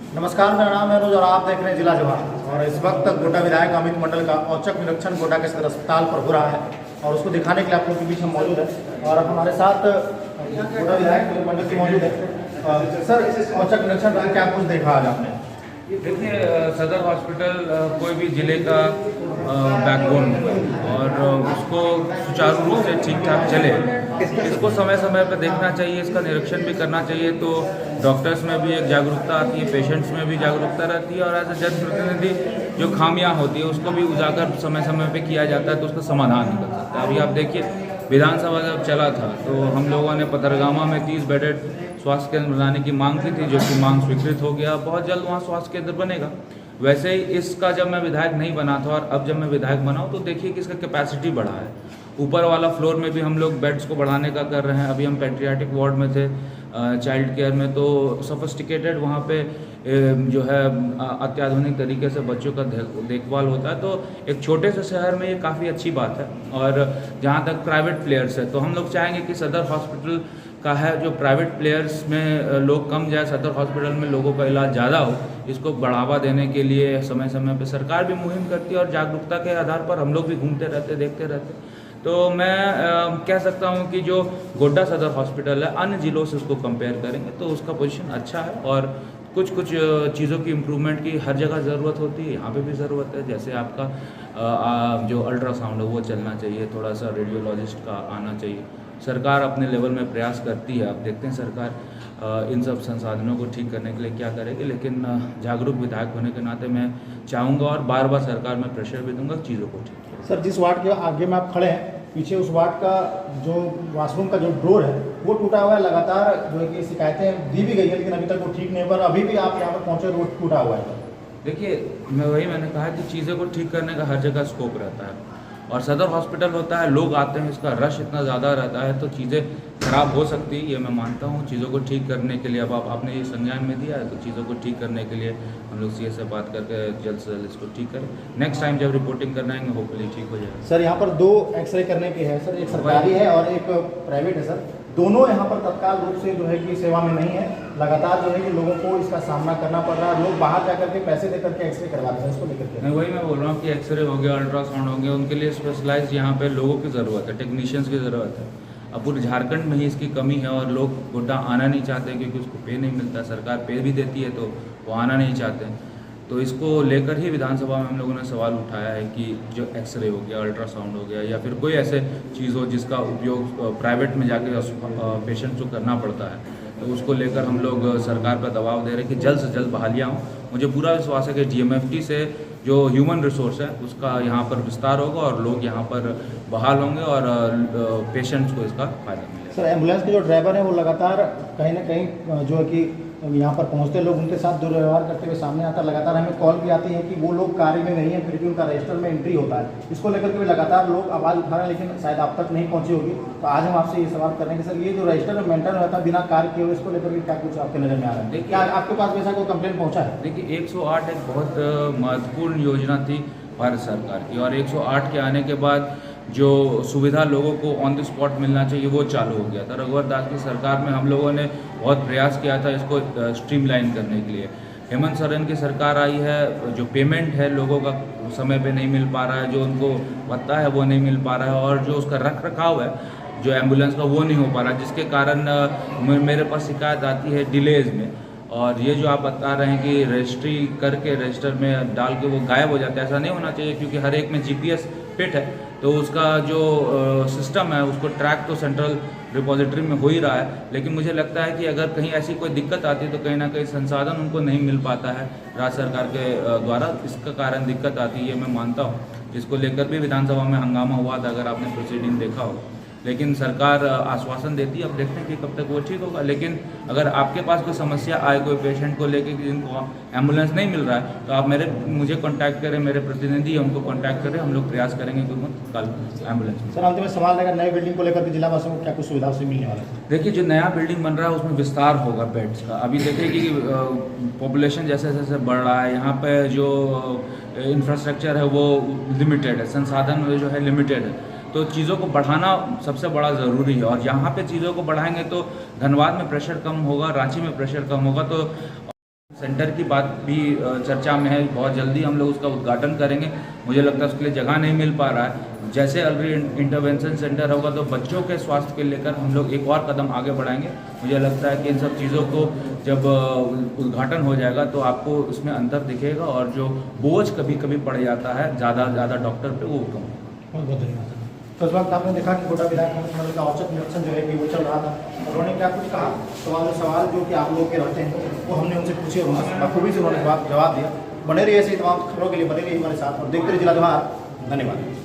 नमस्कार, मेरा नाम है अनुज और आप देख रहे हैं जिला जवाब। और इस वक्त गोड्डा विधायक अमित मंडल का औचक निरीक्षण गोड्डा के सदर अस्पताल पर हो रहा है और उसको दिखाने के लिए आप लोगों के बीच हम मौजूद हैं। और हमारे साथ गोड्डा विधायक अमित मंडल की मौजूद है। सर, इस औचक निरीक्षण में क्या कुछ देखा आज आपने? देखिए, सदर हॉस्पिटल कोई भी ज़िले का बैकबोन और उसको सुचारू रूप से ठीक ठाक चले, इसको समय समय पर देखना चाहिए, इसका निरीक्षण भी करना चाहिए। तो डॉक्टर्स में भी एक जागरूकता आती है, पेशेंट्स में भी जागरूकता रहती है और एज ए जनप्रतिनिधि जो खामियां होती है उसको भी उजागर समय समय पे किया जाता है तो उसका समाधान निकल सकता है। अभी आप देखिए, विधानसभा जब चला था तो हम लोगों ने पथरगामा में 30 बेडेड स्वास्थ्य केंद्र बनाने की मांग की थी, जो कि मांग स्वीकृत हो गया। बहुत जल्द वहाँ स्वास्थ्य केंद्र बनेगा। वैसे ही इसका जब मैं विधायक नहीं बना था और अब जब मैं विधायक बना हूँ तो देखिए कि इसका कैपेसिटी बढ़ा है। ऊपर वाला फ्लोर में भी हम लोग बेड्स को बढ़ाने का कर रहे हैं। अभी हम पेट्रियाटिक वार्ड में थे, चाइल्ड केयर में, तो सोफिस्टिकेटेड वहाँ पे जो है अत्याधुनिक तरीके से बच्चों का देखभाल होता है। तो एक छोटे से शहर में ये काफ़ी अच्छी बात है। और जहाँ तक प्राइवेट प्लेयर्स है तो हम लोग चाहेंगे कि सदर हॉस्पिटल का है जो प्राइवेट प्लेयर्स में लोग कम जाए, सदर हॉस्पिटल में लोगों का इलाज ज़्यादा हो। इसको बढ़ावा देने के लिए समय समय पे सरकार भी मुहिम करती है और जागरूकता के आधार पर हम लोग भी घूमते रहते, देखते रहते। तो मैं कह सकता हूँ कि जो गोड्डा सदर हॉस्पिटल है, अन्य ज़िलों से उसको कंपेयर करेंगे तो उसका पोजीशन अच्छा है। और कुछ चीज़ों की इम्प्रूवमेंट की हर जगह ज़रूरत होती है, यहाँ पे भी ज़रूरत है। जैसे आपका जो अल्ट्रासाउंड है वो चलना चाहिए, थोड़ा सा रेडियोलॉजिस्ट का आना चाहिए। सरकार अपने लेवल में प्रयास करती है। अब देखते हैं सरकार इन सब संसाधनों को ठीक करने के लिए क्या करेगी। लेकिन जागरूक विधायक होने के नाते मैं चाहूँगा और बार बार सरकार में प्रेशर भी दूंगा चीज़ों को ठीक। सर, जिस वार्ड के आगे में आप खड़े हैं, पीछे उस वार्ड का जो वॉशरूम का जो डोर है वो टूटा हुआ है। लगातार जो है कि शिकायतें दी भी गई है लेकिन अभी तक वो ठीक नहीं हुआ। अभी भी आप यहाँ पर पहुँचे, रोड टूटा हुआ है। देखिए, मैंने कहा कि चीज़ों को ठीक करने का हर जगह स्कोप रहता है और सदर हॉस्पिटल होता है, लोग आते हैं, इसका रश इतना ज़्यादा रहता है तो चीज़ें ख़राब हो सकती है, ये मैं मानता हूँ। चीज़ों को ठीक करने के लिए अब आपने ये संज्ञान में दिया है तो चीज़ों को ठीक करने के लिए हम लोग सीए से बात करके जल्द से जल्द इसको ठीक करें। नेक्स्ट टाइम जब रिपोर्टिंग करना आएंगे होपफुली ठीक हो जाएगा। सर, यहाँ पर 2 एक्सरे करने के हैं सर, एक सरकारी है और एक प्राइवेट है सर। दोनों यहाँ पर तत्काल रूप से जो है कि सेवा में नहीं है। लगातार जो है कि लोगों को इसका सामना करना पड़ रहा है। लोग बाहर जाकर के पैसे देकर के एक्सरे करवाते हैं, इसको लेकर के नहीं, वही मैं बोल रहा हूँ कि एक्सरे हो गया, अल्ट्रासाउंड हो गया, उनके लिए स्पेशलाइज्ड यहाँ पे लोगों की ज़रूरत है, टेक्नीशियंस की ज़रूरत है। अब पूरे झारखंड में ही इसकी कमी है और लोग गोड्डा आना नहीं चाहते क्योंकि उसको पे नहीं मिलता। सरकार पे भी देती है तो वो आना नहीं चाहते। तो इसको लेकर ही विधानसभा में हम लोगों ने सवाल उठाया है कि जो एक्सरे हो गया, अल्ट्रासाउंड हो गया या फिर कोई ऐसे चीज़ हो जिसका उपयोग प्राइवेट में जाके पेशेंट्स को करना पड़ता है, तो उसको लेकर हम लोग सरकार पर दबाव दे रहे हैं कि जल्द से जल्द बहालियाँ हों। मुझे पूरा विश्वास है कि डीएमएफटी से जो ह्यूमन रिसोर्स है उसका यहाँ पर विस्तार होगा और लोग यहाँ पर बहाल होंगे और पेशेंट्स को इसका फायदा मिलेगा। सर, एम्बुलेंस के जो ड्राइवर हैं वो लगातार कहीं ना कहीं जो है कि यहाँ पर पहुँचते लोग उनके साथ दुर्व्यवहार करते हुए सामने आता है। लगातार हमें कॉल भी आती है कि वो लोग कार्य में नहीं है, फिर भी उनका रजिस्टर में एंट्री होता है। इसको लेकर के भी लगातार लोग आवाज़ उठा रहे हैं, लेकिन शायद आप तक नहीं पहुँची होगी। तो आज हम आपसे ये सवाल कर रहे हैं कि सर, ये जो रजिस्टर में मेंटेन रहता है बिना कार्य किए हुए, इसको लेकर के क्या कुछ आपके नज़र में आ रहा है? क्या आपके पास वैसा कोई कंप्लेंट पहुँचा है? देखिए, 108 एक बहुत महत्वपूर्ण योजना थी भारत सरकार की और 108 के आने के बाद जो सुविधा लोगों को ऑन द स्पॉट मिलना चाहिए वो चालू हो गया था। रघुवर दास की सरकार में हम लोगों ने बहुत प्रयास किया था इसको स्ट्रीमलाइन करने के लिए। हेमंत सोरेन की सरकार आई है, जो पेमेंट है लोगों का समय पे नहीं मिल पा रहा है, जो उनको पता है वो नहीं मिल पा रहा है और जो उसका रख रखाव है जो एम्बुलेंस का वो नहीं हो पा रहा, जिसके कारण मेरे पास शिकायत आती है डिलेज में। और ये जो आप बता रहे हैं कि रजिस्ट्री करके रजिस्टर में डाल के वो गायब हो जाता है, ऐसा नहीं होना चाहिए क्योंकि हर एक में जीपीएस फिट है तो उसका जो सिस्टम है उसको ट्रैक तो सेंट्रल रिपोजिटरी में हो ही रहा है। लेकिन मुझे लगता है कि अगर कहीं ऐसी कोई दिक्कत आती है तो कहीं ना कहीं संसाधन उनको नहीं मिल पाता है राज्य सरकार के द्वारा, इसका कारण दिक्कत आती है, मैं मानता हूँ। जिसको लेकर भी विधानसभा में हंगामा हुआ था, अगर आपने प्रोसीडिंग देखा हो। लेकिन सरकार आश्वासन देती है, अब देखते हैं कि कब तक वो ठीक होगा। लेकिन अगर आपके पास कोई समस्या आए कोई पेशेंट को लेके कि जिनको एम्बुलेंस नहीं मिल रहा है तो आप मुझे कांटेक्ट करें, मेरे प्रतिनिधि है उनको कांटेक्ट करें, हम लोग प्रयास करेंगे कि कल एम्बुलेंस। सर, अंत में सवाल रहेगा, नई बिल्डिंग को लेकर के जिला वासियों को क्या कुछ सुविधा से मिलने वाला है? देखिए, जो नया बिल्डिंग बन रहा है उसमें विस्तार होगा बेड्स का। अभी देखिए कि पॉपुलेशन जैसे जैसे बढ़ रहा है, यहाँ पे जो इंफ्रास्ट्रक्चर है वो लिमिटेड है, संसाधन जो है लिमिटेड है, तो चीज़ों को बढ़ाना सबसे बड़ा ज़रूरी है। और यहाँ पे चीज़ों को बढ़ाएंगे तो धनबाद में प्रेशर कम होगा, रांची में प्रेशर कम होगा, तो सेंटर की बात भी चर्चा में है। बहुत जल्दी हम लोग उसका उद्घाटन करेंगे। मुझे लगता है उसके लिए जगह नहीं मिल पा रहा है। जैसे अर्ली इंटरवेंशन सेंटर होगा तो बच्चों के स्वास्थ्य को लेकर हम लोग एक और कदम आगे बढ़ाएंगे। मुझे लगता है कि इन सब चीज़ों को जब उद्घाटन हो जाएगा तो आपको उसमें अंतर दिखेगा और जो बोझ कभी कभी पड़ जाता है ज़्यादा डॉक्टर पे वो कम। बहुत बहुत धन्यवाद। तो इस वक्त आपने देखा कि गोड्डा विधायक मंडल का औचक निरीक्षण जो है कि वो चल रहा था। उन्होंने क्या कुछ कहा, सवाल जो कि आप लोग के रहते हैं वो हमने उनसे पूछे, बखूबी से उन्होंने जवाब दिया। बने रहिए ऐसे तमाम खबरों के लिए, बने रहिए हमारे साथ और देखते रहिए जिला जवाहर। धन्यवाद।